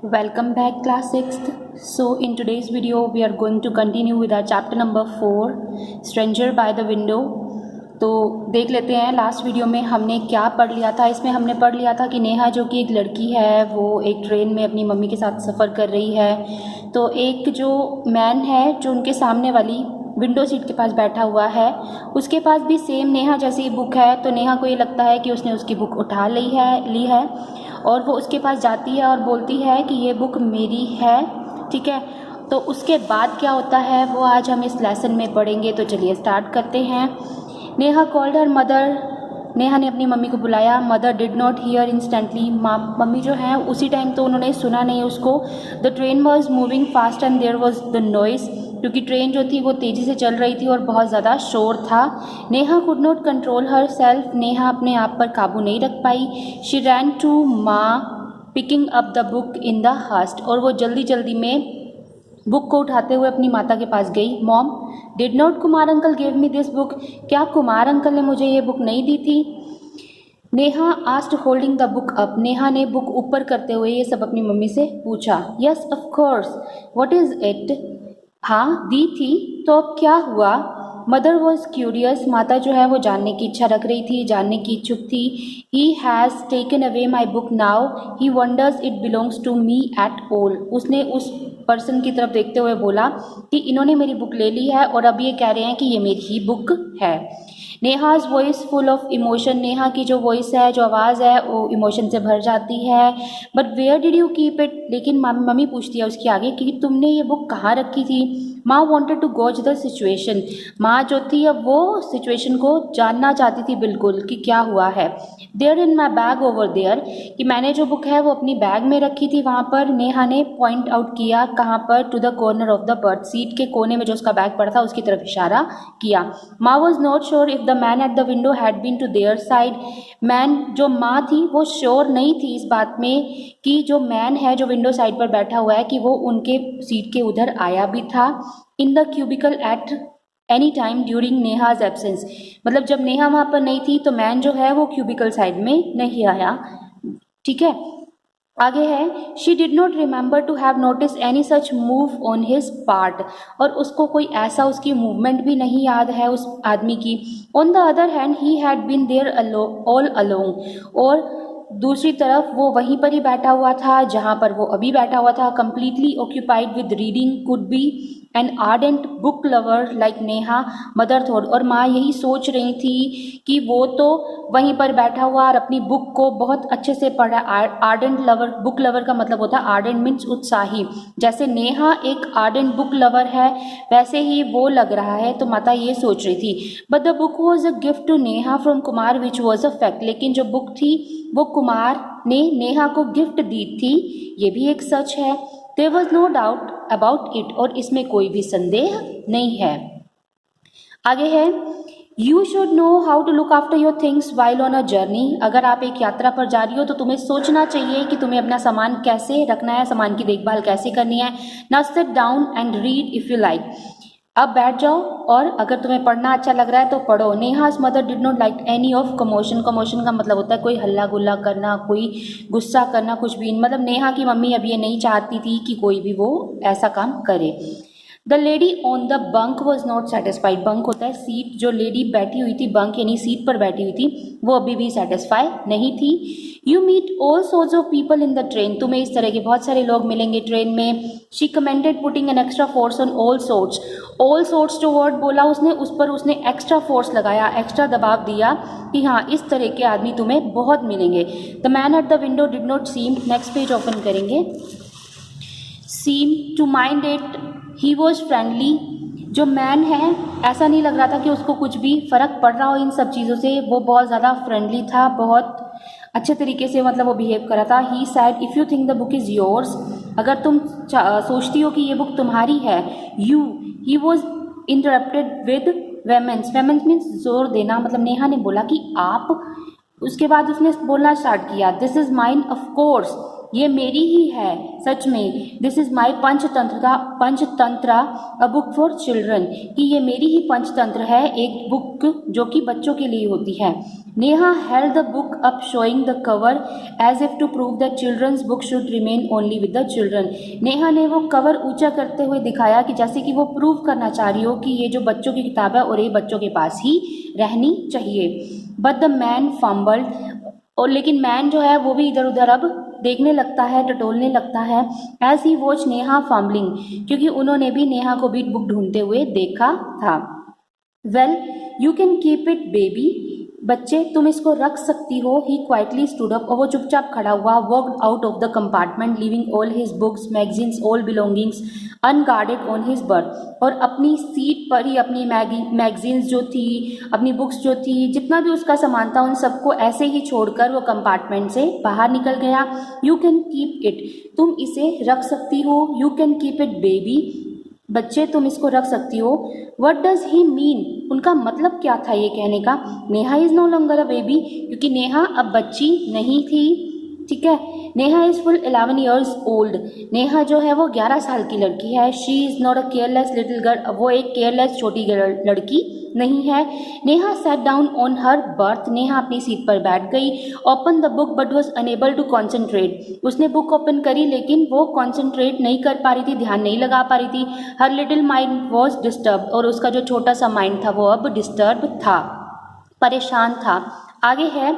Welcome back class 6th. So in today's video we are going to continue with our chapter number 4 Stranger by the Window. तो देख लेते हैं last video में हमने क्या पढ़ लिया था। इसमें हमने पढ़ लिया था कि नेहा जो कि एक लड़की है वो एक ट्रेन में अपनी मम्मी के साथ सफ़र कर रही है। तो एक जो मैन है जो उनके सामने वाली विंडो सीट के पास बैठा हुआ है उसके पास भी सेम नेहा जैसी बुक है। तो नेहा को ये लगता है कि उसने उसकी बुक उठा ली है और वो उसके पास जाती है और बोलती है कि ये बुक मेरी है। ठीक है, तो उसके बाद क्या होता है वो आज हम इस लेसन में पढ़ेंगे। तो चलिए स्टार्ट करते हैं। Neha called her mother. Neha ने अपनी मम्मी को बुलाया। Mother did not hear instantly. मम्मी जो है उसी टाइम तो उन्होंने सुना नहीं उसको। The train was moving fast and there was the noise, क्योंकि ट्रेन जो थी वो तेज़ी से चल रही थी और बहुत ज़्यादा शोर था। Neha could not control her self. Neha अपने आप पर काबू नहीं रख पाई। शी रैन टू माँ picking up the book in the hast, और वो जल्दी जल्दी में बुक को उठाते हुए अपनी माता के पास गई। Mom did not Kumar uncle give me this book. क्या कुमार अंकल ने मुझे ये बुक नहीं दी थी? Neha asked holding the book up. Neha ने बुक ऊपर करते हुए ये सब अपनी मम्मी से पूछा। Yes of course, what is it? हाँ दी थी, तो अब क्या हुआ? Mother was curious. माता जो है वो जानने की इच्छा रख रही थी, जानने की इच्छुक थी। He has taken away my book now, he wonders it belongs to me at all. उसने उस पर्सन की तरफ देखते हुए बोला कि इन्होंने मेरी बुक ले ली है और अब ये कह रहे हैं कि ये मेरी ही बुक है। Neha's voice full of emotion. Neha की जो वॉइस है, जो आवाज़ है, वो इमोशन से भर जाती है। But where did you keep it? लेकिन मम्मी पूछती है उसके आगे कि तुमने ये बुक कहाँ रखी थी? माँ wanted to gauge the situation. माँ जो थी अब वो सिचुएशन को जानना चाहती थी बिल्कुल कि क्या हुआ है। There in my bag over there, कि मैंने जो बुक है वो अपनी बैग में रखी थी वहाँ पर। नेहा ने पॉइंट आउट किया कहाँ पर? To the corner of the berth seat के कोने में जो उसका बैग पड़ा था उसकी तरफ इशारा किया। माँ was not sure if the man at the window had been to their side. Man जो माँ थी वो श्योर नहीं थी इस बात में कि जो मैन है जो विंडो साइड पर बैठा हुआ है कि वो उनके सीट के उधर आया भी था। In the cubicle at any time during Neha's absence, मतलब जब नेहा वहाँ पर नहीं थी तो मैन जो है वो क्यूबिकल साइड में नहीं आया। ठीक है, आगे है she did not remember to have notice any such move on his part, और उसको कोई ऐसा उसकी मूवमेंट भी नहीं याद है उस आदमी की। On the other hand he had been there all along, और दूसरी तरफ वो वहीं पर ही बैठा हुआ था जहाँ पर वो अभी बैठा हुआ था। Completely occupied with reading, could be an ardent book lover like Neha, mother thought. और माँ यही सोच रही थी कि वो तो वहीं पर बैठा हुआ और अपनी बुक को बहुत अच्छे से पढ़ा। आर्डेंट लवर, बुक लवर का मतलब होता है आर्डेंट मीन्स उत्साही। जैसे नेहा एक आर्डेंट बुक लवर है वैसे ही वो लग रहा है, तो माता ये सोच रही थी। But the book was a gift to Neha from Kumar which was a fact, लेकिन जो बुक थी वो कुमार ने नेहा को गिफ्ट दी थी, ये भी एक सच है। There was no doubt about it, और इसमें कोई भी संदेह नहीं है। आगे है you should know how to look after your things while on a journey. अगर आप एक यात्रा पर जा रही हो तो तुम्हें सोचना चाहिए कि तुम्हें अपना सामान कैसे रखना है, सामान की देखभाल कैसे करनी है। Now sit down and read if you like. अब बैठ जाओ और अगर तुम्हें पढ़ना अच्छा लग रहा है तो पढ़ो। Neha's mother did not like any of commotion. Commotion का मतलब होता है कोई हल्ला गुल्ला करना, कोई गुस्सा करना, कुछ भी। मतलब नेहा की मम्मी अब ये नहीं चाहती थी कि कोई भी वो ऐसा काम करे। The lady on the bunk was not satisfied. Bunk होता है सीट, जो लेडी बैठी हुई थी बंक यानी सीट पर बैठी हुई थी वो अभी भी सेटिस्फाई नहीं थी। You meet all sorts of people in the train. तुम्हें इस तरह के बहुत सारे लोग मिलेंगे ट्रेन में। She commented putting an extra force on all sorts. All sorts जो वर्ड बोला उसने, उस पर उसने एक्स्ट्रा फोर्स लगाया, एक्स्ट्रा दबाव दिया कि हाँ इस तरह के आदमी तुम्हें बहुत मिलेंगे। The man at the window did not seem, next page open करेंगे, seem to mind it, he was friendly. जो मैन है ऐसा नहीं लग रहा था कि उसको कुछ भी फ़र्क पड़ रहा हो इन सब चीज़ों से, वो बहुत ज़्यादा फ्रेंडली था, बहुत अच्छे तरीके से मतलब वो बिहेव कर रहा था। He said if you think the book is yours, अगर तुम सोचती हो कि ये बुक तुम्हारी है। You, he was interrupted with vehemence. Vehemence means जोर देना, मतलब नेहा ने बोला कि आप। उसके बाद उसने बोलना स्टार्ट किया, this is mine of course, ये मेरी ही है सच में। This is my Panchatantra a book for children, कि ये मेरी ही पंचतंत्र है, एक बुक जो कि बच्चों के लिए होती है। Neha held the book up showing the cover as if to prove that children's book should remain only with the children. Neha ने वो कवर ऊंचा करते हुए दिखाया कि जैसे कि वो प्रूव करना चाह रही हो कि ये जो बच्चों की किताब है और ये बच्चों के पास ही रहनी चाहिए. But the man fumbled, और लेकिन मैन जो है वो भी इधर उधर अब देखने लगता है, टटोलने लगता है. As he watch Neha fumbling, क्योंकि उन्होंने भी नेहा को भी बुक ढूंढते हुए देखा था. Well you can keep it baby, बच्चे तुम इसको रख सकती हो. ही क्वाइटली स्टूड अप, और वो चुपचाप खड़ा हुआ. Walked out of the compartment leaving all his books, magazines, all belongings unguarded on his birth, और अपनी सीट पर ही अपनी मैगजीन्स जो थी, अपनी बुक्स जो थी, जितना भी उसका सामान था उन सबको ऐसे ही छोड़कर वो कंपार्टमेंट से बाहर निकल गया. यू कैन कीप इट, तुम इसे रख सकती हो. You can keep it baby, बच्चे तुम इसको रख सकती हो. वट डज ही मीन, उनका मतलब क्या था ये कहने का. Neha is no longer a baby, क्योंकि नेहा अब बच्ची नहीं थी. ठीक है, Neha is full 11 years old. Neha जो है वो 11 साल की लड़की है. She is not a careless little girl, वो एक केयरलेस छोटी लड़की नहीं है. Neha set down on her berth, Neha अपनी सीट पर बैठ गई. Open the book but was unable to concentrate, उसने बुक ओपन करी लेकिन वो कॉन्सेंट्रेट नहीं कर पा रही थी, ध्यान नहीं लगा पा रही थी. Her little mind was disturb, और उसका जो छोटा सा माइंड था वो अब डिस्टर्ब था, परेशान था. आगे है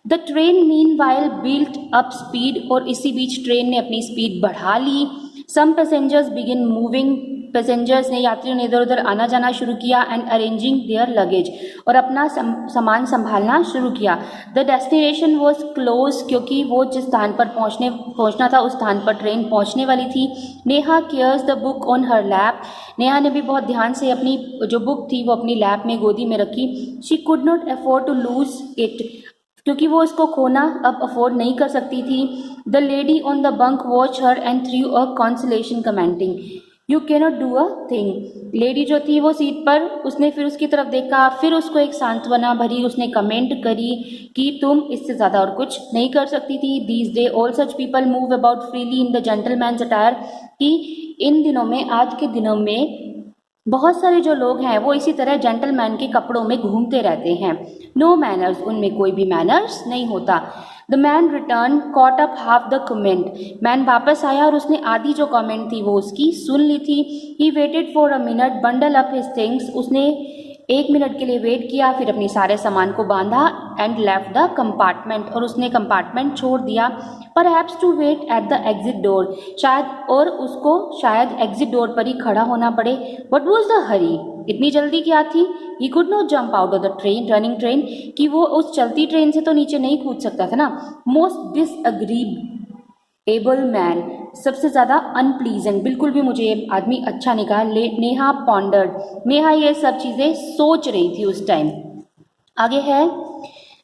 the train mean while built up speed, और इसी बीच ट्रेन ने अपनी स्पीड बढ़ा ली. सम पैसेंजर्स बिगिन मूविंग, पैसेंजर्स ने, यात्रियों ने इधर उधर आना जाना शुरू किया. एंड अरेंजिंग देयर लगेज, और अपना सामान संभालना शुरू किया. द डेस्टिनेशन वॉज क्लोज, क्योंकि वो जिस स्थान पर पहुंचना था उस स्थान पर ट्रेन पहुंचने वाली थी. Neha cares the book on her lap, Neha ने भी बहुत ध्यान से अपनी जो बुक थी वो अपनी लैप में, गोदी में रखी. She could not afford to lose it, क्योंकि वो इसको खोना अब अफोर्ड नहीं कर सकती थी. The lady on the bunk watch her and through a consolation commenting, you cannot do a thing. Lady जो थी वो सीट पर, उसने फिर उसकी तरफ देखा, फिर उसको एक सांत्वना भरी उसने कमेंट करी कि तुम इससे ज़्यादा और कुछ नहीं कर सकती थी. These day all such people move about freely in the gentleman's attire, कि इन दिनों में, आज के दिनों में बहुत सारे जो लोग हैं वो इसी तरह जेंटलमैन के कपड़ों में घूमते रहते हैं. नो मैनर्स, उनमें कोई भी मैनर्स नहीं होता. The man return caught up half the comment, man वापस आया और उसने आधी जो कमेंट थी वो उसकी सुन ली थी. He waited for a minute, bundle up his things, उसने 1 मिनट के लिए वेट किया, फिर अपनी सारे सामान को बांधा. एंड लेफ्ट द कंपार्टमेंट, और उसने कंपार्टमेंट छोड़ दिया. Perhaps to wait at the exit door, शायद, और उसको शायद एग्जिट डोर पर ही खड़ा होना पड़े. वट वॉज द हरी, इतनी जल्दी क्या थी. He could not jump out of the train, running train, कि वो उस चलती ट्रेन से तो नीचे नहीं कूद सकता था ना. मोस्ट डिसएग्रीएबल मैन, सबसे ज़्यादा अनप्लीजेंट, बिल्कुल भी मुझे ये आदमी अच्छा नहीं कहा. नेहा पॉन्डर्ड, नेहा ये सब चीज़ें सोच रही थी उस टाइम. आगे है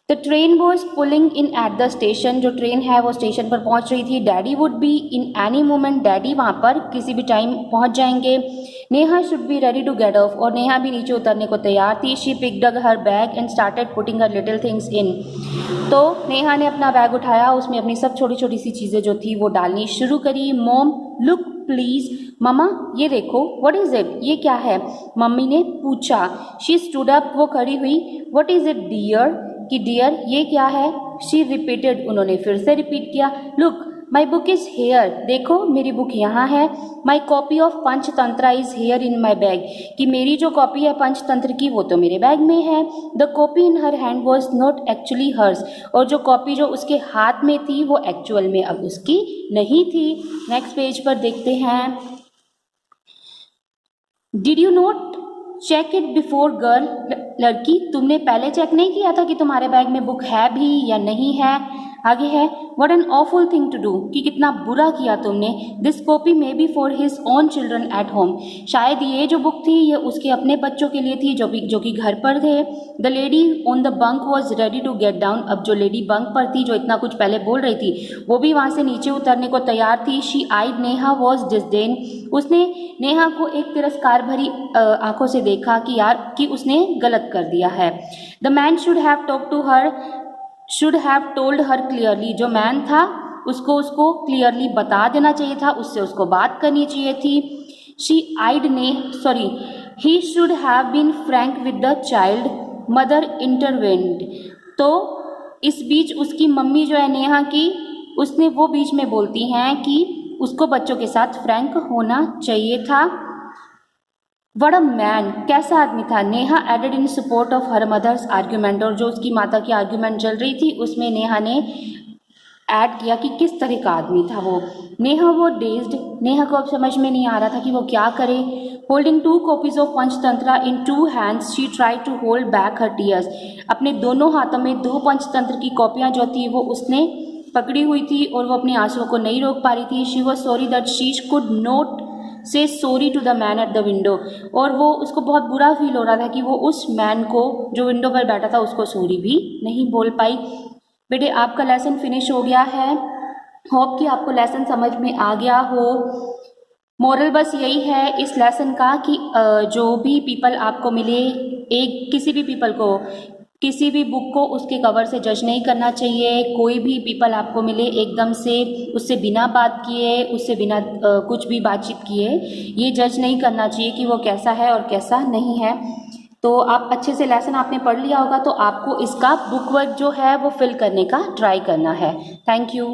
the train was pulling in at the station, जो ट्रेन है वो स्टेशन पर पहुंच रही थी. Daddy would be in any moment, daddy वहाँ पर किसी भी टाइम पहुंच जाएंगे. Neha should be ready to get off, और नेहा भी नीचे उतरने को तैयार थी. She picked up her bag and started putting her little things in, तो नेहा ने अपना बैग उठाया, उसमें अपनी सब छोटी छोटी सी चीज़ें जो थी वो डालनी शुरू करी. मॉम लुक प्लीज, ममा ये देखो. व्हाट इज इट, ये क्या है, मम्मी ने पूछा. शी स्टूड अप, वो खड़ी हुई. व्हाट इज इट डियर, कि डियर ये क्या है. शी रिपीटेड, उन्होंने फिर से रिपीट किया. Look my book is here, देखो मेरी बुक यहाँ है. माई copy of Panchatantra is here in my bag, कि मेरी जो कॉपी है पंचतंत्र की वो तो मेरे बैग में है. The copy in her hand was not actually hers, और जो कॉपी जो उसके हाथ में थी वो एक्चुअल में अब उसकी नहीं थी. नेक्स्ट पेज पर देखते हैं. Did you not check it before girl, लड़की तुमने पहले चेक नहीं किया था कि तुम्हारे बैग में बुक है भी या नहीं है. आगे है what an awful thing to do, कि कितना बुरा किया तुमने. This copy may be for his own children at home, शायद ये जो बुक थी ये उसके अपने बच्चों के लिए थी जो कि घर पर थे. The lady on the bunk was ready to get down, अब जो लेडी बंक पर थी जो इतना कुछ पहले बोल रही थी वो भी वहाँ से नीचे उतरने को तैयार थी. She eyed Neha was disdain, उसने नेहा को एक तिरस्कार भरी आंखों से देखा कि यार कि उसने गलत कर दिया है. The man should have told her clearly, जो मैन था उसको क्लियरली बता देना चाहिए था, उससे उसको बात करनी चाहिए थी. He should have been frank with the child, mother intervened, तो इस बीच उसकी मम्मी जो है नेहा की, उसने वो बीच में बोलती हैं कि उसको बच्चों के साथ फ्रैंक होना चाहिए था। व्हाट अ मैन, कैसा आदमी था। Neha added in support of her mother's argument, और जो उसकी माता की आर्ग्यूमेंट चल रही थी उसमें नेहा ने ऐड किया कि किस तरह का आदमी था वो। नेहा वो डेज्ड, नेहा को अब समझ में नहीं आ रहा था कि वो क्या करे। Holding 2 copies of Panchatantra in 2 hands she try to hold back her tears. अपने दोनों हाथों में 2 पंचतंत्र की कॉपियां जो थी वो उसने पकड़ी हुई थी और वो अपने आंसुओं को नहीं रोक पा रही थी। She was sorry that she could not say sorry to the man at the window, और वो उसको बहुत बुरा फील हो रहा था कि वो उस मैन को जो विंडो पर बैठा था उसको सॉरी भी नहीं बोल पाई। बेटे आपका लेसन फिनिश हो गया है, होप कि आपको लेसन समझ में आ गया हो। मोरल बस यही है इस लेसन का कि जो भी पीपल आपको मिले, एक किसी भी पीपल को, किसी भी बुक को उसके कवर से जज नहीं करना चाहिए। कोई भी पीपल आपको मिले एकदम से उससे बिना बात किए, उससे बिना कुछ भी बातचीत किए ये जज नहीं करना चाहिए कि वो कैसा है और कैसा नहीं है। तो आप अच्छे से लेसन आपने पढ़ लिया होगा, तो आपको इसका बुक वर्क जो है वो फिल करने का ट्राई करना है। Thank you.